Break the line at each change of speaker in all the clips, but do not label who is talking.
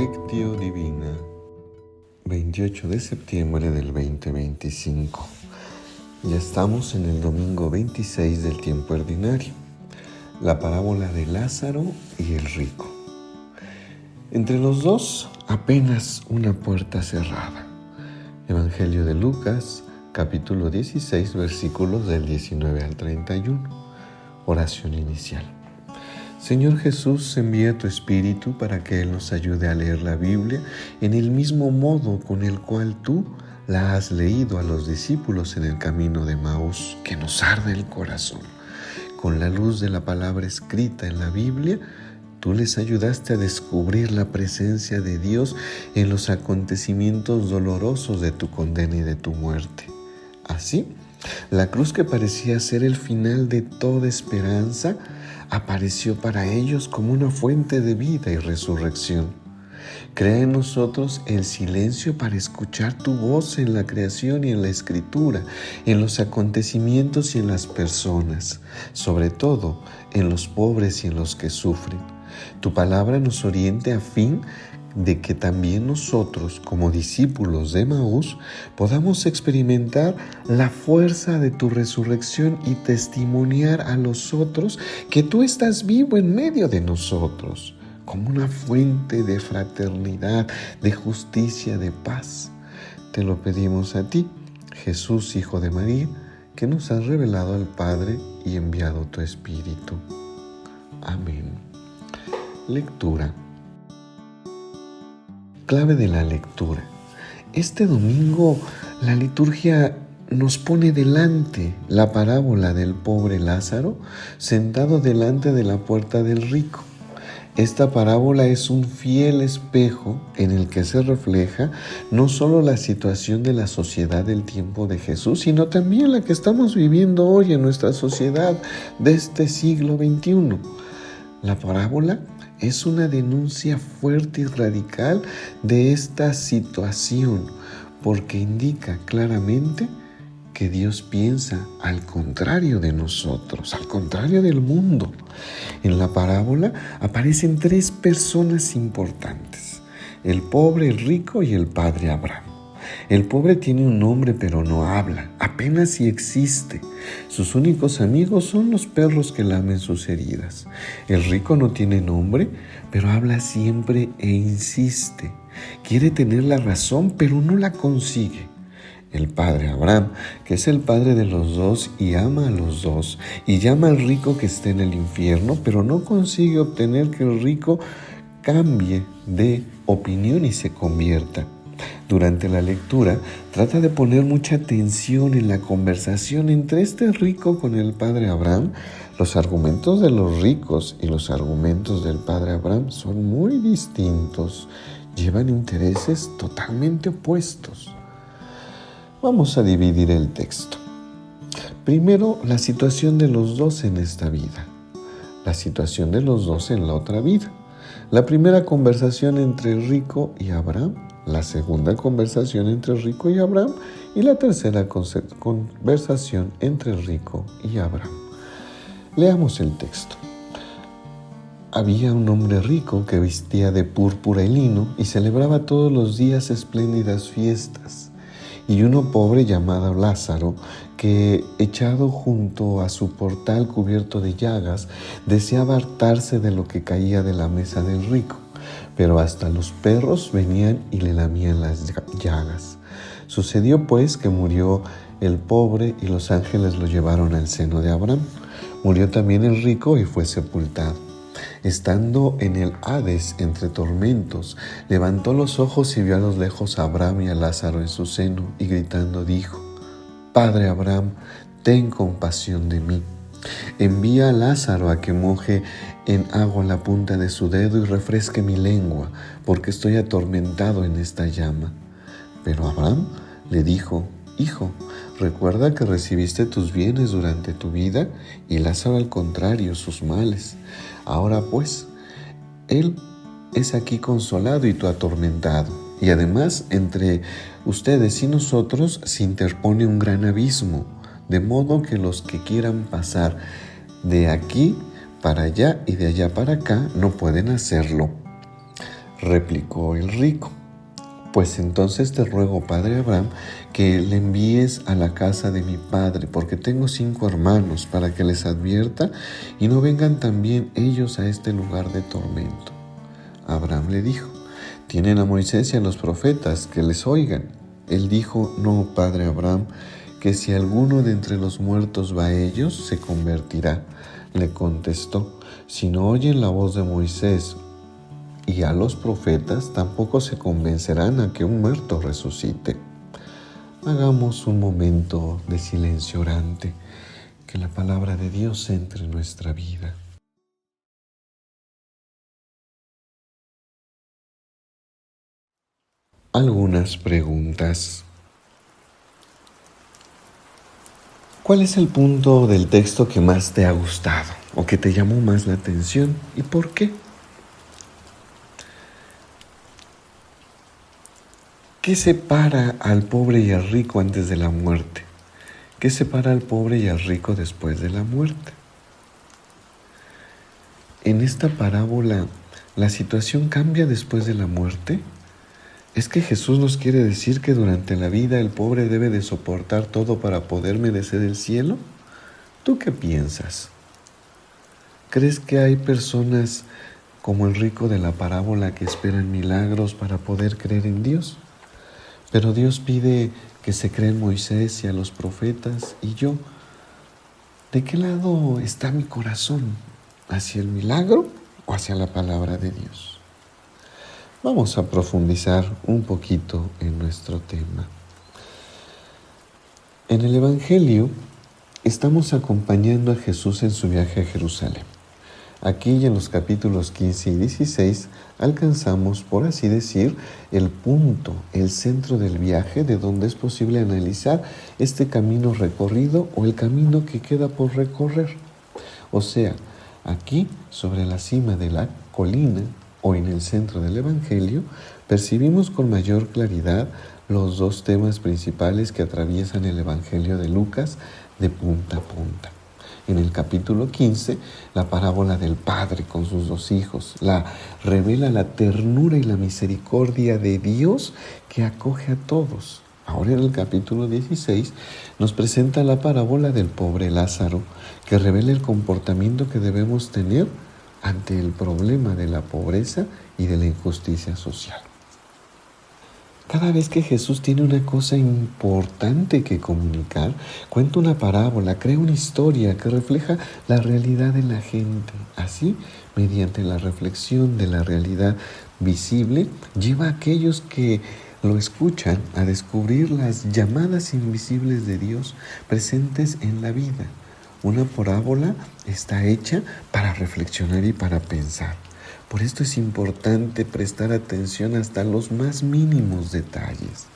Lectio Divina, 28 de septiembre del 2025. Ya estamos en el domingo 26 del tiempo ordinario, la parábola de Lázaro y el rico. Entre los dos, apenas una puerta cerrada. Evangelio de Lucas, capítulo 16, versículos del 19 al 31. Oración inicial. Señor Jesús, envía tu Espíritu para que Él nos ayude a leer la Biblia en el mismo modo con el cual tú la has leído a los discípulos en el camino de Emaús, que nos arde el corazón. Con la luz de la palabra escrita en la Biblia, tú les ayudaste a descubrir la presencia de Dios en los acontecimientos dolorosos de tu condena y de tu muerte. Así, la cruz que parecía ser el final de toda esperanza, apareció para ellos como una fuente de vida y resurrección. Crea en nosotros el silencio para escuchar tu voz en la creación y en la escritura, en los acontecimientos y en las personas, sobre todo en los pobres y en los que sufren. Tu palabra nos oriente a fin de que también nosotros, como discípulos de Emaús, podamos experimentar la fuerza de tu resurrección y testimoniar a los otros que tú estás vivo en medio de nosotros, como una fuente de fraternidad, de justicia, de paz. Te lo pedimos a ti, Jesús, Hijo de María, que nos has revelado al Padre y enviado tu Espíritu. Amén. Lectura. Clave de la lectura. Este domingo la liturgia nos pone delante la parábola del pobre Lázaro sentado delante de la puerta del rico. Esta parábola es un fiel espejo en el que se refleja no solo la situación de la sociedad del tiempo de Jesús, sino también la que estamos viviendo hoy en nuestra sociedad de este siglo XXI. La parábola es una denuncia fuerte y radical de esta situación, porque indica claramente que Dios piensa al contrario de nosotros, al contrario del mundo. En la parábola aparecen tres personas importantes: el pobre, el rico y el padre Abraham. El pobre tiene un nombre pero no habla, apenas si existe. Sus únicos amigos son los perros que lamen sus heridas. El rico no tiene nombre, pero habla siempre e insiste. Quiere tener la razón, pero no la consigue. El padre Abraham, que es el padre de los dos y ama a los dos, y llama al rico que esté en el infierno, pero no consigue obtener que el rico cambie de opinión y se convierta. Durante la lectura, trata de poner mucha atención en la conversación entre este rico con el padre Abraham. Los argumentos de los ricos y los argumentos del padre Abraham son muy distintos. Llevan intereses totalmente opuestos. Vamos a dividir el texto. Primero, la situación de los dos en esta vida. La situación de los dos en la otra vida. La primera conversación entre el rico y Abraham. La segunda conversación entre el rico y Abraham. Y la tercera conversación entre el rico y Abraham. Leamos el texto. Había un hombre rico que vestía de púrpura y lino y celebraba todos los días espléndidas fiestas. Y uno pobre llamado Lázaro, que, echado junto a su portal cubierto de llagas, deseaba hartarse de lo que caía de la mesa del rico, pero hasta los perros venían y le lamían las llagas. Sucedió pues que murió el pobre y los ángeles lo llevaron al seno de Abraham. Murió también el rico y fue sepultado. Estando en el Hades entre tormentos, levantó los ojos y vio a lo lejos a Abraham y a Lázaro en su seno, y gritando dijo: Padre Abraham, ten compasión de mí. Envía a Lázaro a que moje en agua la punta de su dedo y refresque mi lengua, porque estoy atormentado en esta llama. Pero Abraham le dijo: Hijo, recuerda que recibiste tus bienes durante tu vida y Lázaro al contrario, sus males. Ahora pues, él es aquí consolado y tú atormentado. Y además, entre ustedes y nosotros se interpone un gran abismo, de modo que los que quieran pasar de aquí para allá y de allá para acá no pueden hacerlo. replicó el rico. Pues entonces te ruego, padre Abraham, que le envíes a la casa de mi padre, porque tengo 5 hermanos, para que les advierta y no vengan también ellos a este lugar de tormento. Abraham le dijo: tienen a Moisés y a los profetas, que les oigan. Él dijo: no, padre Abraham, que si alguno de entre los muertos va a ellos, se convertirá. Le contestó: si no oyen la voz de Moisés y a los profetas, tampoco se convencerán a que un muerto resucite. Hagamos un momento de silencio orante, que la palabra de Dios entre en nuestra vida. Algunas preguntas. ¿Cuál es el punto del texto que más te ha gustado o que te llamó más la atención y por qué? ¿Qué separa al pobre y al rico antes de la muerte? ¿Qué separa al pobre y al rico después de la muerte? En esta parábola, ¿la situación cambia después de la muerte? ¿Es que Jesús nos quiere decir que durante la vida el pobre debe de soportar todo para poder merecer el cielo? ¿Tú qué piensas? ¿Crees que hay personas como el rico de la parábola que esperan milagros para poder creer en Dios? Pero Dios pide que se cree en Moisés y a los profetas. ¿Y yo? ¿De qué lado está mi corazón? ¿Hacia el milagro o hacia la palabra de Dios? Vamos a profundizar un poquito en nuestro tema. En el Evangelio estamos acompañando a Jesús en su viaje a Jerusalén. Aquí y en los capítulos 15 y 16 alcanzamos, por así decir, el punto, el centro del viaje de donde es posible analizar este camino recorrido o el camino que queda por recorrer. O sea, aquí, sobre la cima de la colina o en el centro del Evangelio, percibimos con mayor claridad los 2 temas principales que atraviesan el Evangelio de Lucas de punta a punta. En el capítulo 15, la parábola del padre con sus 2 hijos revela la ternura y la misericordia de Dios que acoge a todos. Ahora en el capítulo 16 nos presenta la parábola del pobre Lázaro, que revela el comportamiento que debemos tener ante el problema de la pobreza y de la injusticia social. Cada vez que Jesús tiene una cosa importante que comunicar, cuenta una parábola, crea una historia que refleja la realidad de la gente. Así, mediante la reflexión de la realidad visible, lleva a aquellos que lo escuchan a descubrir las llamadas invisibles de Dios presentes en la vida. Una parábola está hecha para reflexionar y para pensar. Por esto es importante prestar atención hasta los más mínimos detalles.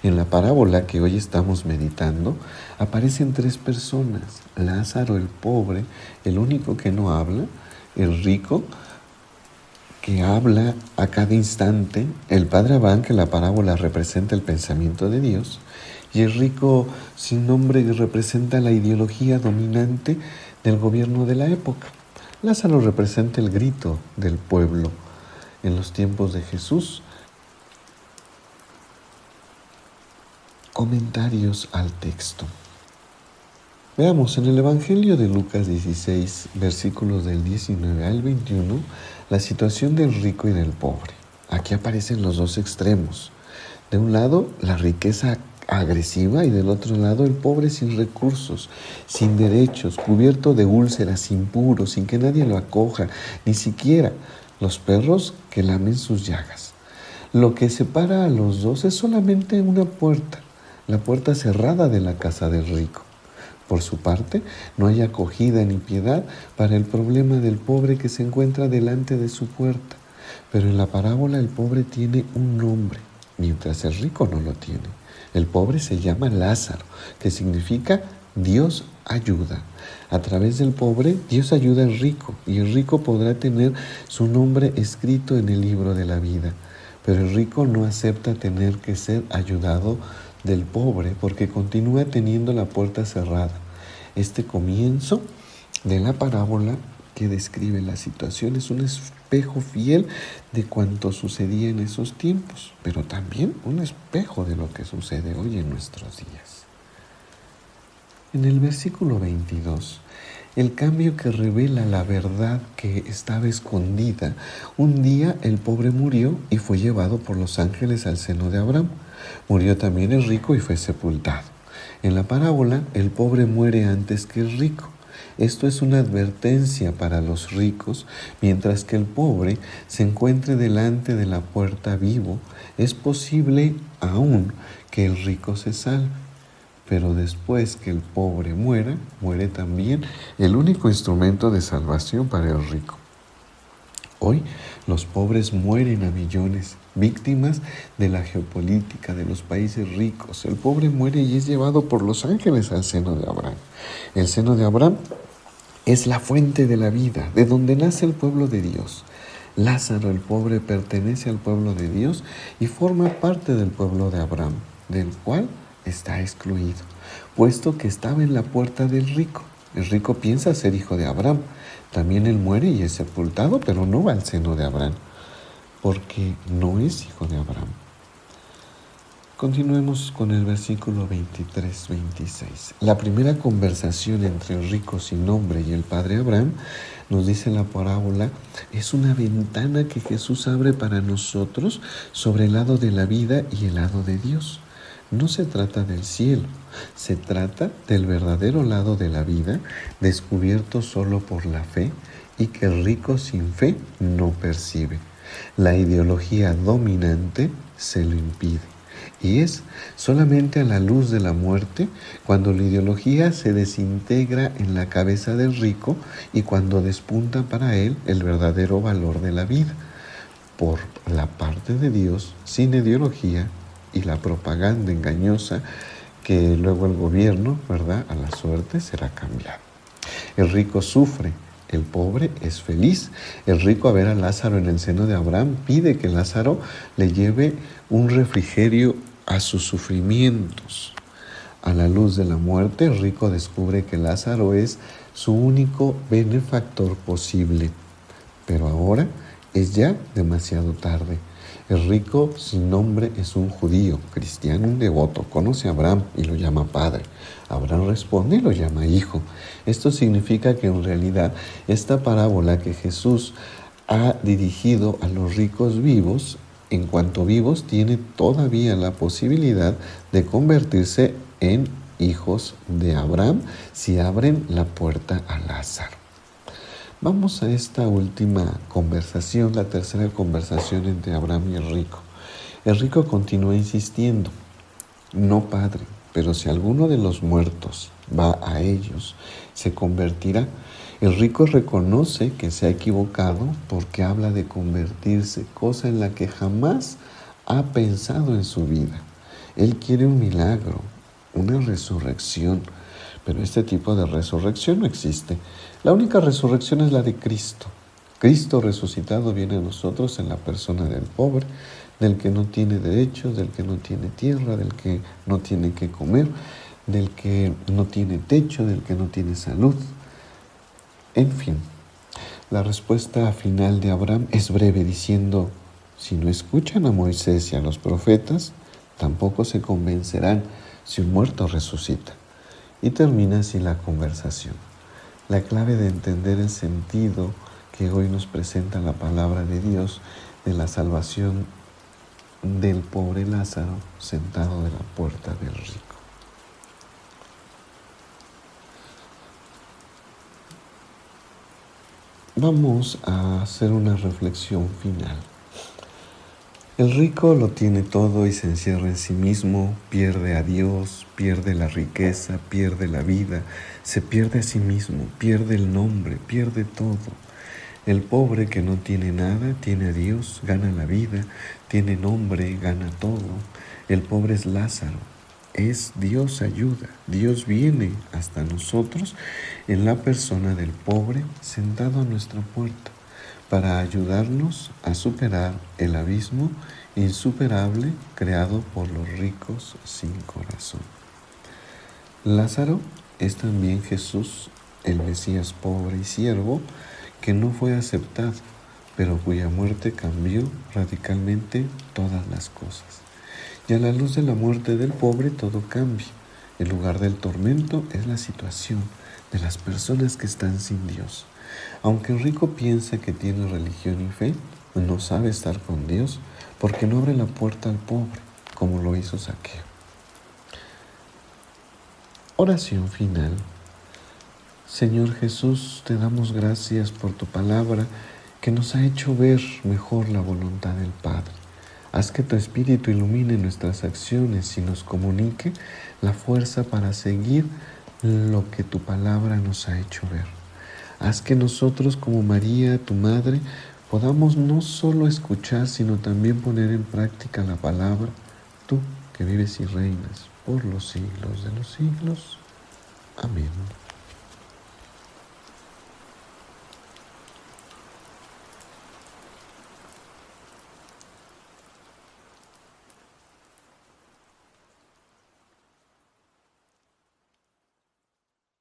En la parábola que hoy estamos meditando, aparecen 3 personas: Lázaro el pobre, el único que no habla; el rico, que habla a cada instante; el padre Abraham, que la parábola representa el pensamiento de Dios; y el rico sin nombre, que representa la ideología dominante del gobierno de la época. Lázaro representa el grito del pueblo en los tiempos de Jesús. Comentarios al texto. Veamos, en el Evangelio de Lucas 16, versículos del 19 al 21, la situación del rico y del pobre. Aquí aparecen los 2 extremos. De un lado, la riqueza agresiva, y del otro lado, el pobre sin recursos, sin derechos, cubierto de úlceras, impuro, sin que nadie lo acoja, ni siquiera los perros que lamen sus llagas. Lo que separa a los 2 es solamente una puerta, la puerta cerrada de la casa del rico. Por su parte, no hay acogida ni piedad para el problema del pobre que se encuentra delante de su puerta. Pero en la parábola el pobre tiene un nombre, mientras el rico no lo tiene. El pobre se llama Lázaro, que significa Dios ayuda. A través del pobre, Dios ayuda al rico, y el rico podrá tener su nombre escrito en el libro de la vida. Pero el rico no acepta tener que ser ayudado del pobre, porque continúa teniendo la puerta cerrada. Este comienzo de la parábola que describe la situación, es un espejo fiel de cuanto sucedía en esos tiempos, pero también un espejo de lo que sucede hoy en nuestros días. En el versículo 22, el cambio que revela la verdad que estaba escondida. Un día el pobre murió y fue llevado por los ángeles al seno de Abraham. Murió también el rico y fue sepultado. En la parábola, el pobre muere antes que el rico. Esto es una advertencia para los ricos, mientras que el pobre se encuentre delante de la puerta vivo. Es posible aún que el rico se salve. Pero después que el pobre muera, muere también el único instrumento de salvación para el rico. Hoy los pobres mueren a millones, víctimas de la geopolítica de los países ricos. El pobre muere y es llevado por los ángeles al seno de Abraham. El seno de Abraham es la fuente de la vida, de donde nace el pueblo de Dios. Lázaro, el pobre, pertenece al pueblo de Dios y forma parte del pueblo de Abraham, del cual está excluido, puesto que estaba en la puerta del rico. El rico piensa ser hijo de Abraham. También él muere y es sepultado, pero no va al seno de Abraham, porque no es hijo de Abraham. Continuemos con el versículo 23-26. La primera conversación entre el rico sin nombre y el padre Abraham, nos dice la parábola, es una ventana que Jesús abre para nosotros sobre el lado de la vida y el lado de Dios. No se trata del cielo, se trata del verdadero lado de la vida, descubierto solo por la fe y que el rico sin fe no percibe. La ideología dominante se lo impide. Y es solamente a la luz de la muerte cuando la ideología se desintegra en la cabeza del rico y cuando despunta para él el verdadero valor de la vida. Por la parte de Dios, sin ideología y la propaganda engañosa que luego el gobierno, ¿verdad?, a la suerte será cambiado. El rico sufre. El pobre es feliz. El rico, a ver a Lázaro en el seno de Abraham, pide que Lázaro le lleve un refrigerio a sus sufrimientos. A la luz de la muerte, el rico descubre que Lázaro es su único benefactor posible. Pero ahora es ya demasiado tarde. El rico sin nombre es un judío, cristiano, un devoto. Conoce a Abraham y lo llama padre. Abraham responde y lo llama hijo. Esto significa que en realidad esta parábola que Jesús ha dirigido a los ricos vivos, en cuanto vivos, tiene todavía la posibilidad de convertirse en hijos de Abraham si abren la puerta a Lázaro. Vamos a esta última conversación, la tercera conversación entre Abraham y el rico. El rico continúa insistiendo, no padre, pero si alguno de los muertos va a ellos, se convertirá. El rico reconoce que se ha equivocado porque habla de convertirse, cosa en la que jamás ha pensado en su vida. Él quiere un milagro, una resurrección, pero este tipo de resurrección no existe. La única resurrección es la de Cristo. Cristo resucitado viene a nosotros en la persona del pobre, del que no tiene derechos, del que no tiene tierra, del que no tiene que comer, del que no tiene techo, del que no tiene salud. En fin, la respuesta final de Abraham es breve, diciendo, si no escuchan a Moisés y a los profetas, tampoco se convencerán si un muerto resucita. Y termina así la conversación. La clave de entender el sentido que hoy nos presenta la palabra de Dios de la salvación del pobre Lázaro sentado de la puerta del rico. Vamos a hacer una reflexión final. El rico lo tiene todo y se encierra en sí mismo, pierde a Dios, pierde la riqueza, pierde la vida, se pierde a sí mismo, pierde el nombre, pierde todo. El pobre que no tiene nada, tiene a Dios, gana la vida, tiene nombre, gana todo. El pobre es Lázaro, es Dios ayuda. Dios viene hasta nosotros en la persona del pobre sentado a nuestra puerta, para ayudarnos a superar el abismo insuperable creado por los ricos sin corazón. Lázaro es también Jesús, el Mesías pobre y siervo, que no fue aceptado, pero cuya muerte cambió radicalmente todas las cosas. Y a la luz de la muerte del pobre todo cambia. El lugar del tormento es la situación de las personas que están sin Dios. Aunque el rico piensa que tiene religión y fe, no sabe estar con Dios porque no abre la puerta al pobre, como lo hizo Zaqueo. Oración final. Señor Jesús, te damos gracias por tu palabra que nos ha hecho ver mejor la voluntad del Padre. Haz que tu Espíritu ilumine nuestras acciones y nos comunique la fuerza para seguir lo que tu palabra nos ha hecho ver. Haz que nosotros, como María, tu Madre, podamos no solo escuchar, sino también poner en práctica la palabra, tú que vives y reinas por los siglos de los siglos. Amén.